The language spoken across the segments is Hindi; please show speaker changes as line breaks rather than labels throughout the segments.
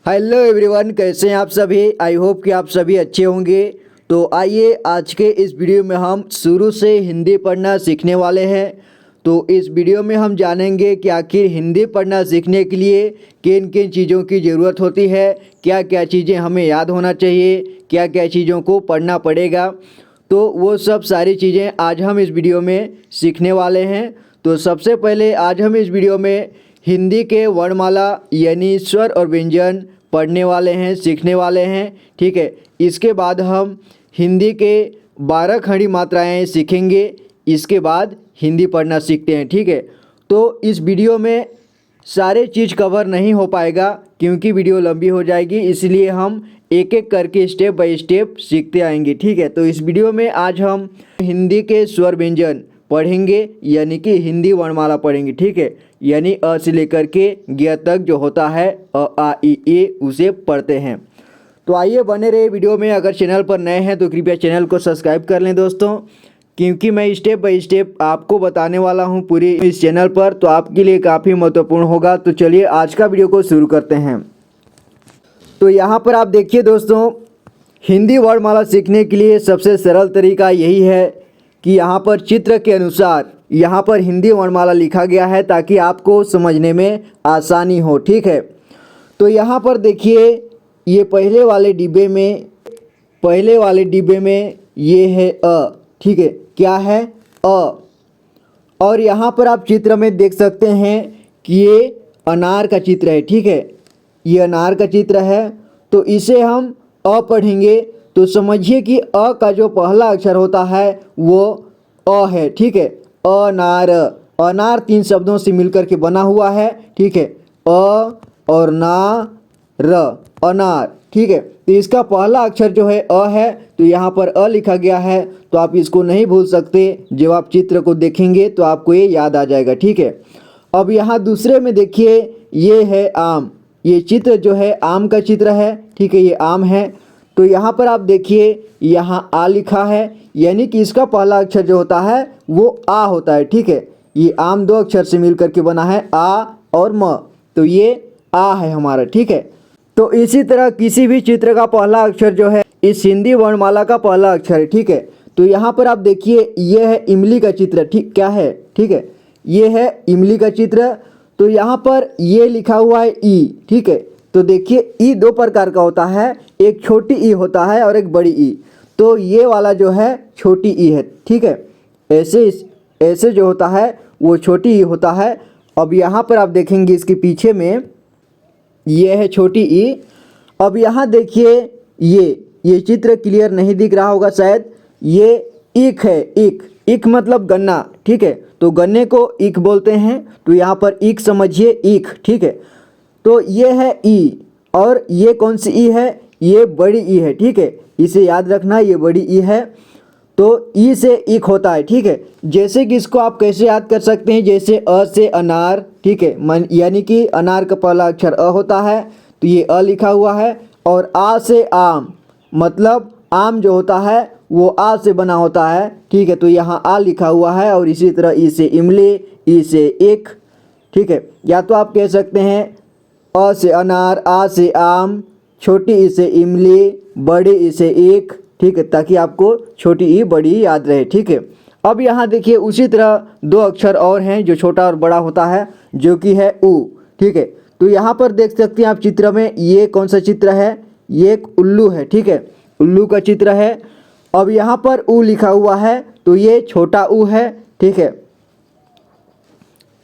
हेलो एवरीवन, कैसे हैं आप सभी। आई होप कि आप सभी अच्छे होंगे। तो आइए आज के इस वीडियो में हम शुरू से हिंदी पढ़ना सीखने वाले हैं। तो इस वीडियो में हम जानेंगे कि आखिर हिंदी पढ़ना सीखने के लिए किन किन चीज़ों की ज़रूरत होती है, क्या क्या चीज़ें हमें याद होना चाहिए, क्या क्या चीज़ों को पढ़ना पड़ेगा। तो वो सब सारी चीज़ें आज हम इस वीडियो में सीखने वाले हैं। तो सबसे पहले आज हम इस वीडियो में हिंदी के वर्णमाला यानी स्वर और व्यंजन पढ़ने वाले हैं, सीखने वाले हैं। ठीक है, इसके बाद हम हिंदी के 12 खड़ी मात्राएं सीखेंगे। इसके बाद हिंदी पढ़ना सीखते हैं। ठीक है, तो इस वीडियो में सारे चीज़ कवर नहीं हो पाएगा क्योंकि वीडियो लंबी हो जाएगी, इसलिए हम एक एक करके स्टेप बाय स्टेप सीखते आएंगे। ठीक है, तो इस वीडियो में आज हम हिंदी के स्वर व्यंजन पढ़ेंगे यानी कि हिंदी वर्णमाला पढ़ेंगे। ठीक है, यानी अ से लेकर के ग तक जो होता है अ आ इ ए उसे पढ़ते हैं। तो आइए बने रहे वीडियो में। अगर चैनल पर नए हैं तो कृपया चैनल को सब्सक्राइब कर लें दोस्तों, क्योंकि मैं स्टेप बाय स्टेप आपको बताने वाला हूं पूरी इस चैनल पर, तो आपके लिए काफ़ी महत्वपूर्ण होगा। तो चलिए आज का वीडियो को शुरू करते हैं। तो यहाँ पर आप देखिए दोस्तों, हिंदी वर्णमाला सीखने के लिए सबसे सरल तरीका यही है कि यहाँ पर चित्र के अनुसार यहाँ पर हिंदी वर्णमाला लिखा गया है ताकि आपको समझने में आसानी हो। ठीक है, तो यहाँ पर देखिए ये पहले वाले डिब्बे में ये है अ। ठीक है, क्या है अ। और यहाँ पर आप चित्र में देख सकते हैं कि ये अनार का चित्र है। ठीक है, ये अनार का चित्र है। तो इसे हम अ पढ़ेंगे तो समझिए कि अ का जो पहला अक्षर होता है वो अ है। ठीक है, अनार। अनार 3 शब्दों से मिलकर के बना हुआ है। ठीक है, अ और ना र, अनार। ठीक है, तो इसका पहला अक्षर जो है अ है, तो यहाँ पर अ लिखा गया है। तो आप इसको नहीं भूल सकते, जब आप चित्र को देखेंगे तो आपको ये याद आ जाएगा। ठीक है, अब यहाँ दूसरे में देखिए ये है आम। ये चित्र जो है आम का चित्र है। ठीक है, ये आम है। तो यहाँ पर आप देखिए यहाँ आ लिखा है, यानी कि इसका पहला अक्षर जो होता है वो आ होता है। ठीक है, ये आम 2 अक्षर से मिलकर के बना है, आ और म, तो ये आ है हमारा। ठीक है, तो इसी तरह किसी भी चित्र का पहला अक्षर जो है इस हिंदी वर्णमाला का पहला अक्षर है। ठीक है, तो यहाँ पर आप देखिए ये है इमली का चित्र। ठीक क्या है, ठीक है, ये है इमली का चित्र। तो यहाँ पर ये लिखा हुआ है ई। ठीक है, तो देखिए ई 2 प्रकार का होता है, एक छोटी ई होता है और एक बड़ी ई। तो ये वाला जो है छोटी ई है। ठीक है, ऐसे जो होता है वो छोटी ई होता है। अब यहाँ पर आप देखेंगे इसके पीछे में ये है छोटी ई। अब यहाँ देखिए ये चित्र क्लियर नहीं दिख रहा होगा शायद, ये ईख है। ईख मतलब गन्ना। ठीक है, तो गन्ने को ईख बोलते हैं, तो यहाँ पर ईख समझिए, ईख। ठीक है, तो ये है ई और ये कौन सी ई है, ये बड़ी ई है। ठीक है, इसे याद रखना, ये बड़ी ई है। तो ई से ईख होता है। ठीक है, जैसे कि इसको आप कैसे याद कर सकते हैं, जैसे अ से अनार। ठीक है, यानी कि अनार का पहला अक्षर अ होता है, तो ये अ लिखा हुआ है। और आ से आम, मतलब आम जो होता है वो आ से बना होता है। ठीक है, तो यहाँ आ लिखा हुआ है। और इसी तरह ई से इमली, ई से ईख। ठीक है, या तो आप कह सकते हैं अ से अनार, आ से आम, छोटी ई से इमली, बड़ी ई से ईख। ठीक है, ताकि आपको छोटी ई बड़ी ई याद रहे। ठीक है, अब यहाँ देखिए उसी तरह 2 अक्षर और हैं जो छोटा और बड़ा होता है, जो कि है उ। ठीक है, तो यहाँ पर देख सकते हैं आप चित्र में, ये कौन सा चित्र है, ये एक उल्लू है। ठीक है, उल्लू का चित्र है। अब यहाँ पर उ लिखा हुआ है, तो ये छोटा उ है। ठीक है,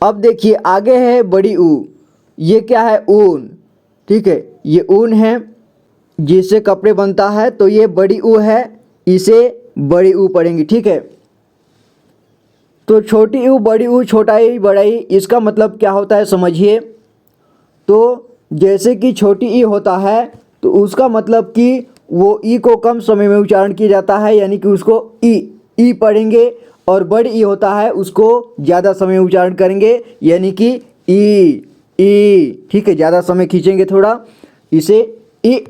अब देखिए आगे है बड़ी ऊ। ये क्या है, ऊन। ठीक है, ये ऊन है जिससे कपड़े बनता है, तो ये बड़ी ऊ है, इसे बड़ी ऊ पढ़ेंगे। ठीक है, तो छोटी ऊ, बड़ी ऊ, छोटा ई, बड़ा ई, इसका मतलब क्या होता है समझिए। तो जैसे कि छोटी ई होता है तो उसका मतलब कि वो ई को कम समय में उच्चारण किया जाता है, यानी कि उसको ई पढ़ेंगे। और बड़ी ई होता है उसको ज़्यादा समय उच्चारण करेंगे, यानी कि ई। ठीक है, ज़्यादा समय खींचेंगे थोड़ा, इसे ई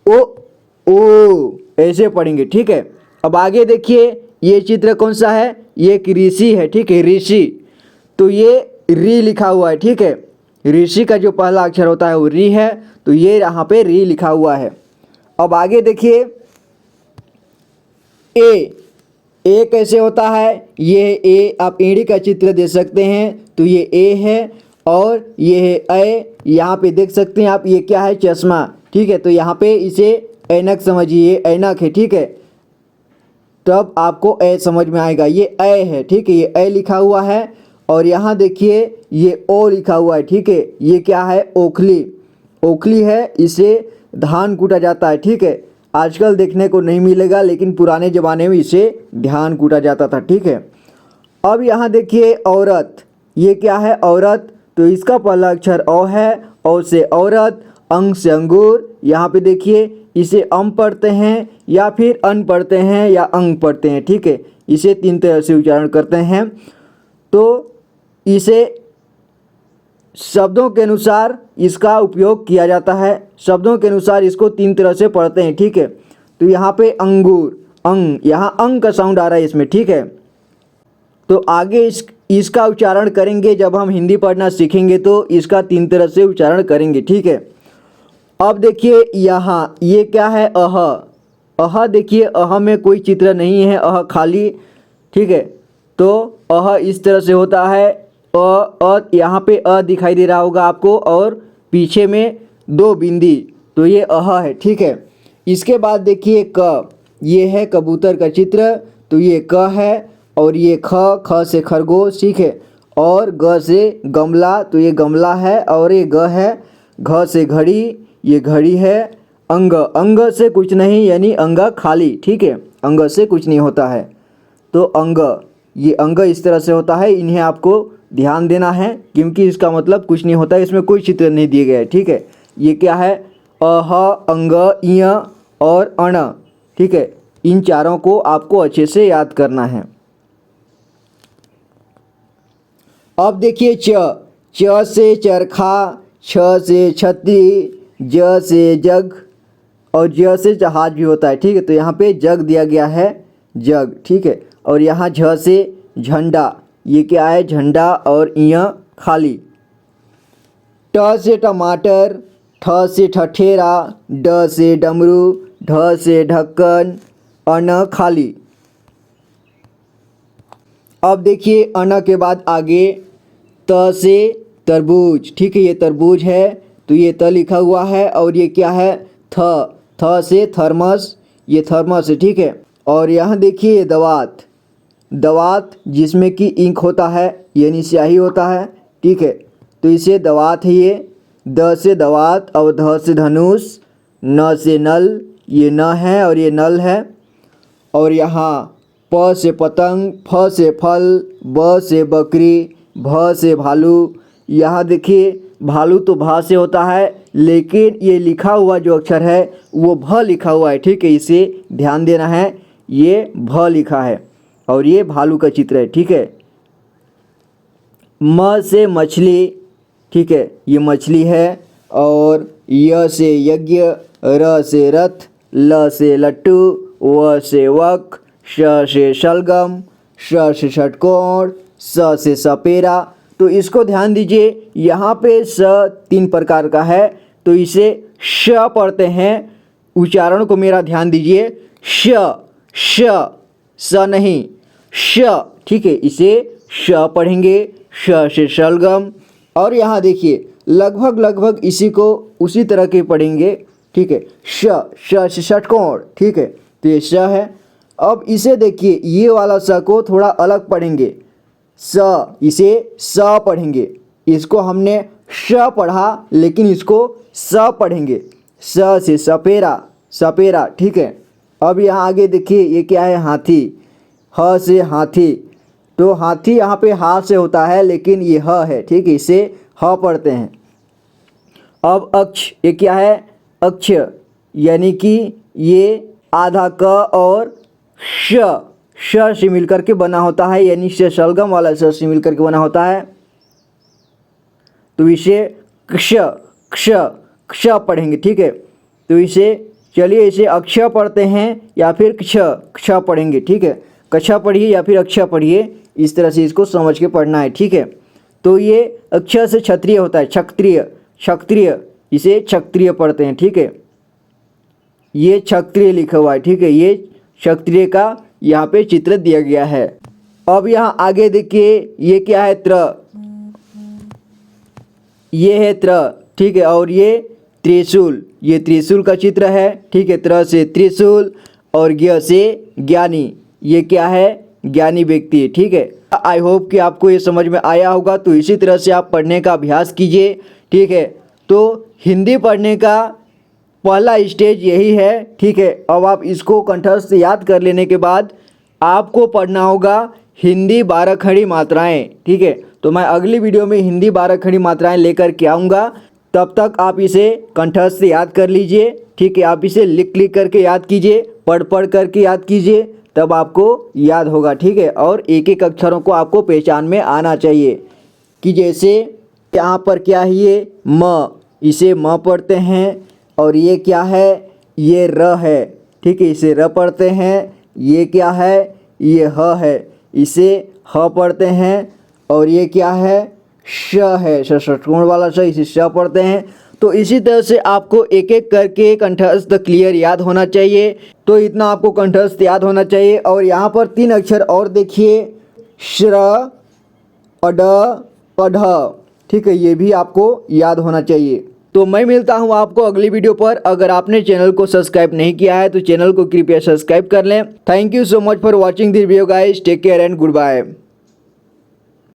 ओ ऐसे पढ़ेंगे। ठीक है, अब आगे देखिए ये चित्र कौन सा है, ये एक ऋषि है। ठीक है, ऋषि, तो ये री लिखा हुआ है। ठीक है, ऋषि का जो पहला अक्षर होता है वो री है, तो ये यहाँ पे री लिखा हुआ है। अब आगे देखिए ए कैसे होता है, ये ए, आप एड़ी का चित्र दे सकते हैं, तो ये ए है और ये है ए। यहाँ पे देख सकते हैं आप, ये क्या है, चश्मा, ठीक है। तो यहाँ पे इसे ऐनक समझिए, ऐनक है, ठीक है, तब आपको ए समझ में आएगा। ये ए है, ठीक है, ये ए लिखा हुआ है। और यहाँ देखिए ये ओ लिखा हुआ है, ठीक है, ये क्या है, ओखली, ओखली है, इसे धान कूटा जाता है, ठीक है। आजकल देखने को नहीं मिलेगा, लेकिन पुराने ज़माने में इसे धान कूटा जाता था, ठीक है। अब यहाँ देखिए औरत, ये क्या है, औरत, तो इसका पहला अक्षर ओ है, ओ से औरत, अंग से अंगूर। यहाँ पे देखिए इसे अम पढ़ते हैं या फिर अन पढ़ते हैं या अंग पढ़ते हैं, ठीक है। इसे 3 तरह से उच्चारण करते हैं। तो इसे शब्दों के अनुसार इसका उपयोग किया जाता है, शब्दों के अनुसार इसको 3 तरह से पढ़ते हैं, ठीक है। तो यहाँ पे अंगूर, अंग, यहाँ अंग का साउंड आ रहा है इसमें, ठीक है। तो आगे इसका उच्चारण करेंगे, जब हम हिंदी पढ़ना सीखेंगे तो इसका 3 तरह से उच्चारण करेंगे, ठीक है। अब देखिए यहाँ ये क्या है, अह, अह देखिए, अह में कोई चित्र नहीं है, अह खाली, ठीक है। तो अह इस तरह से होता है, यहाँ पे अ दिखाई दे रहा होगा आपको और पीछे में 2 बिंदी, तो ये अह है, ठीक है। इसके बाद देखिए क, ये है कबूतर का चित्र, तो ये क है। और ये ख, ख से खरगोश, ठीक है। और ग से गमला, तो ये गमला है। और ये ग है, घ से घड़ी, ये घड़ी है। अंग, अंग से कुछ नहीं, यानी अंग खाली, ठीक है, अंग से कुछ नहीं होता है। तो अंग, ये अंग इस तरह से होता है, इन्हें आपको ध्यान देना है क्योंकि इसका मतलब कुछ नहीं होता है, इसमें कोई चित्र नहीं दिए गए, ठीक है। ये क्या है, अह, अंग, इय और अण, ठीक है। इन चारों को आपको अच्छे से याद करना है। अब देखिए च से चरखा, छ से छतरी, ज से जग और ज से जहाज भी होता है, ठीक है। तो यहाँ पे जग दिया गया है, जग, ठीक है। और यहाँ झ से झंडा, ये क्या है, झंडा। और इय खाली। ट से टमाटर, ठ से ठठेरा, ड से डमरू, ढ से ढक्कन, अन खाली। अब देखिए अन के बाद आगे त से तरबूज, ठीक है, ये तरबूज है, तो ये त लिखा हुआ है। और ये क्या है, थ, थ से थर्मस, ये थर्मस है, ठीक है। और यहाँ देखिए दवात, दवात जिसमें कि इंक होता है, यानी स्याही होता है, ठीक है। तो इसे दवात है ये। द से दवात और ध से धनुष, न से नल, ये न है और ये नल है। और यहाँ प से पतंग, फ से फल, ब से बकरी, भ से भालू। यहाँ देखिए भालू तो भा से होता है, लेकिन ये लिखा हुआ जो अक्षर है वो भ लिखा हुआ है, ठीक है, इसे ध्यान देना है, ये भ लिखा है और ये भालू का चित्र है, ठीक है। म से मछली, ठीक है, ये मछली है। और य से यज्ञ, र से रथ, ल से लट्टू, व से वक, श से शलगम, श से षटकोण, स से सपेरा। तो इसको ध्यान दीजिए, यहाँ पे स 3 प्रकार का है, तो इसे श पढ़ते हैं। उच्चारण को मेरा ध्यान दीजिए, श, श, स नहीं, श, ठीक है, इसे श पढ़ेंगे, श से शलगम। और यहाँ देखिए लगभग इसी को उसी तरह के पढ़ेंगे, ठीक है, श से षटकोण, ठीक है, तो ये श है। अब इसे देखिए, ये वाला स को थोड़ा अलग पढ़ेंगे, स, इसे स पढ़ेंगे, इसको हमने श पढ़ा लेकिन इसको स पढ़ेंगे, स से सपेरा, सपेरा, ठीक है। अब यहाँ आगे देखिए ये क्या है, हाथी, ह से हाथी, तो हाथी यहाँ पे हा से होता है लेकिन ये ह है, ठीक है, इसे ह पढ़ते हैं। अब अक्ष, ये क्या है, अक्ष, यानी कि ये आधा क और श से मिलकर के बना होता है, यानी श शलगम वाला श से मिलकर के बना होता है, तो इसे क्ष, क्ष, क्ष पढ़ेंगे, ठीक है। तो इसे चलिए इसे अक्ष पढ़ते हैं या फिर क्ष, क्ष पढ़ेंगे, ठीक है, कक्षा पढ़िए या फिर अक्ष पढ़िए, इस तरह से इसको समझ के पढ़ना है, ठीक है। तो ये अक्षर से क्षत्रिय होता है, क्षत्रिय, क्षत्रिय, इसे क्षत्रिय पढ़ते हैं, ठीक है। ये क्षत्रिय लिखा हुआ है, ठीक है। ये क्षत्रिय का यहाँ पे चित्र दिया गया है। अब यहाँ आगे देखिए, ये क्या है, त्र, ये है त्र, ठीक है। और ये त्रिशूल, ये त्रिशूल का चित्र है, ठीक है। त्र से त्रिशूल और ज्ञ से ज्ञानी, ये क्या है, ज्ञानी व्यक्ति, ठीक है। आई होप कि आपको ये समझ में आया होगा। तो इसी तरह से आप पढ़ने का अभ्यास कीजिए, ठीक है। तो हिंदी पढ़ने का पहला स्टेज यही है, ठीक है। अब आप इसको कंठस्थ से याद कर लेने के बाद आपको पढ़ना होगा हिंदी 12 खड़ी मात्राएं, ठीक है। तो मैं अगली वीडियो में हिंदी 12 खड़ी मात्राएं लेकर के आऊँगा। तब तक आप इसे कंठस्थ से याद कर लीजिए, ठीक है। आप इसे लिख लिख करके याद कीजिए, पढ़ पढ़ करके याद कीजिए, तब आपको याद होगा, ठीक है। और एक एक अक्षरों को आपको पहचान में आना चाहिए कि जैसे यहाँ पर क्या है, ये म, इसे म पढ़ते हैं। और ये क्या है, ये र है, ठीक है, इसे र पढ़ते हैं। ये क्या है, ये ह है, इसे ह पढ़ते हैं। और ये क्या है, श है, षष्ठकोण वाला श, इसे श पढ़ते हैं। तो इसी तरह से आपको एक एक करके कंठस्थ क्लियर याद होना चाहिए। तो इतना आपको कंठस्थ याद होना चाहिए। और यहाँ पर 3 अक्षर और देखिए, श्र, अड, अढ़, ठीक है, ये भी आपको याद होना चाहिए। तो मैं मिलता हूँ आपको अगली वीडियो पर। अगर आपने चैनल को सब्सक्राइब नहीं किया है तो चैनल को कृपया सब्सक्राइब कर लें। Thank you so much for watching this video guys. Take care and good bye.